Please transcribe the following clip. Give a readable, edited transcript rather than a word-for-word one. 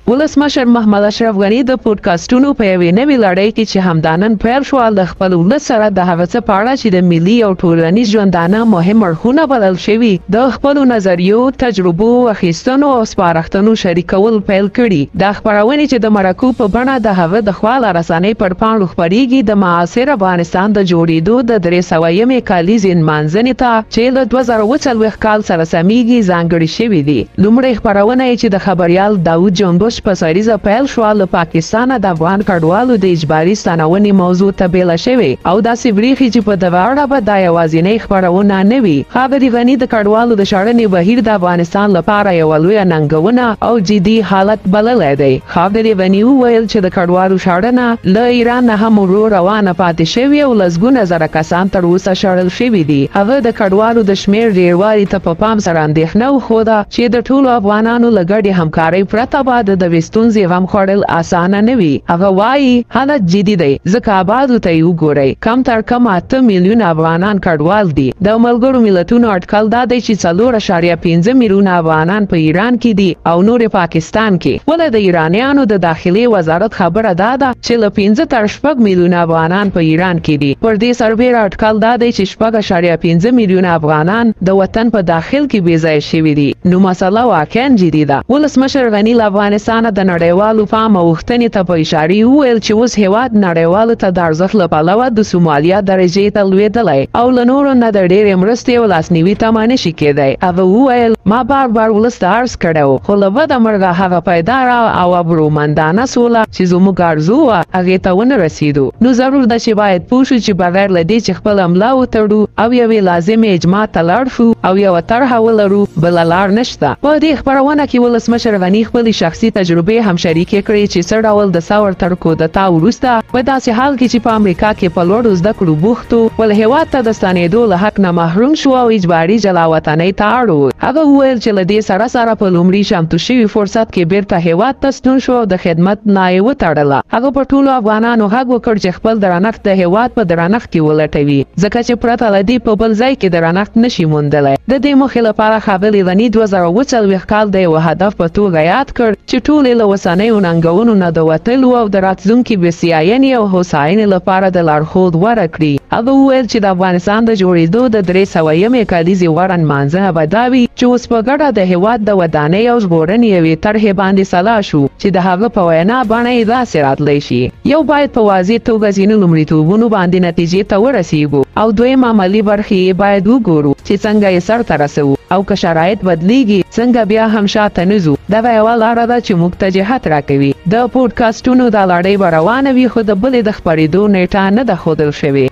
ولسمشر محمد اشرف غنی د پودکاسټونو په یوې نوې لړۍ کې چې همدانن پیل شو د خپل ولس سره د هغه څه په اړه چې د ملي او ټولنیز ژوندانه مهم اړخونه بلل شوي د خپل نظریو تجربو اخیستنو او سپارښتنو شریکول پیل کړي د خبرونې چې د مرکو په بڼه د هغه د خواله رسنۍ پر پاڼو خپریږي د معاصر افغانستان د جوړېدو د 300 کالیزې نمانځنې ته چې له 2040 کال سره سمیږي ځانګړي شوي دي. لومړی خبرونه چې د خبریال داود جنبوش په سریزه پیل شو له پاکستان د افغان کډوالو د اجباري ستنونې موضوع ته بیل شوی او داسې وریخي چې په دغه اړه به د یوازینۍ خبرونه نه وي. خبري غنی د کډوالو د شړنې بهیر د افغانستان لپاره یو لوی ننګونه او جدي حالت بللی دی. خبري غنی وویل چې د کډوالو شړنه له ایران نه هم روانه پاتې شوی او لسګونه زره کسان تر اوسه شړل شوي دي. هغه د کډوالو د شمیر ډیروالي ته په پام سره اندېښنه وښوده چې د ټولو افغانانو له ګډې همکارۍ پرته به د وستونزې غم خوړل اسانه نه وي. هغه وایي حالت جدي دی ځکه آبادو ته یې وګورئ کم تر کم 8 میلیونه افغانان کډوال دي. د ملګرو ملتونو اټکل دا دی چې 4.5 میلیونه افغانان په ایران کې دي او نور پاکستان کې. ولې د ایرانیانو د داخلي وزارت خبره دا ده چې له 15 تر 6 میلیونه افغانان په ایران کې دي. پر دې سربېره اټکل دا دی چې 4.5 میلیونه افغانان د وطن په داخل کې بې ځایه شوي دي. نو مسله واقعا جدي ده. ولسمشر غنی له افغانستان د نړیوالو پام او غوښتنې ته په اشاره وویل چې اوس هېواد نړیوالو ته د ارزښت له پلوه د سومالیا درجې ته لوېدلی او له نورو نه د ډېرې مرستې او لاسنیوي تمه نشي کېدی. هغه وویل ما بار ولس ته عرض کړی و خو له بده مرغه هغه پایداره او ابرومندانه سوله چې زموږ آرزو وه هغې ته ونه رسېدو. نو ضرور ده چې باید پوه شو چې بغیر له دې چې خپله ملا وتړو او یوې لازمې اجماع ته لاړ شو او یوه طرحه ولرو بله لار نشته. په دې خپرونه کې ولسمشر غني خپلې شخصي تجربې هم شریکې کړې چې څه ډول د ثور تر کودتا وروسته په داسې حال کې چې په امریکا کې په لوړو زده کړو بوخت و ول هېواد ته د ستنېدو له حق نه محروم شو او اجباري جلا وطنۍ ته اړ و. هغه وویل چې له دې سره په لومړي چمتو شوي فرصت کې بیرته هېواد ته ستون شو او د خدمت نه یې وتړله. هغه په ټولو افغانانو غږ وکړ چې خپل درنښت د هېواد په درنښت کې ولټوي ځکه چې پرته له دې په بل ځای کې درنښت نشي موندلی. د دې موخې لپاره ښاغلي غني 2040 کال د یوه هدف په توګه یاد کړ چې ټولې له اوسنیو ننګونو نه د وتلو او د راتلونکي بسیاینې او هوساینې لپاره د لارښود غوره کړي. هغه وویل چې د افغانستان د جوړېدو د 300 کالیزې غوره نمانځنه به دا وي چې اوس په ګډه د هېواد د ودانۍ او ژغورنې یوې طرحې باندې سلا شو چې د هغه په وینا بڼه یې داسې راتلی شي. یو باید په واضح توګه ځینو لومړیتوبونو باندې نتیجې ته ورسیږو او دویم عملي برخې یې باید وګورو چې څنګه یې سرته رسوو او که شرایط بدلیږي څنګه بیا هم شاته نه ځو. دغه یوه لاره ده چې موږ ته جهت راکوي. د پودکاسټونو دا لړۍ به روانه وي خو د بلې د خپرېدو نیټه نه ده ښودل شوې.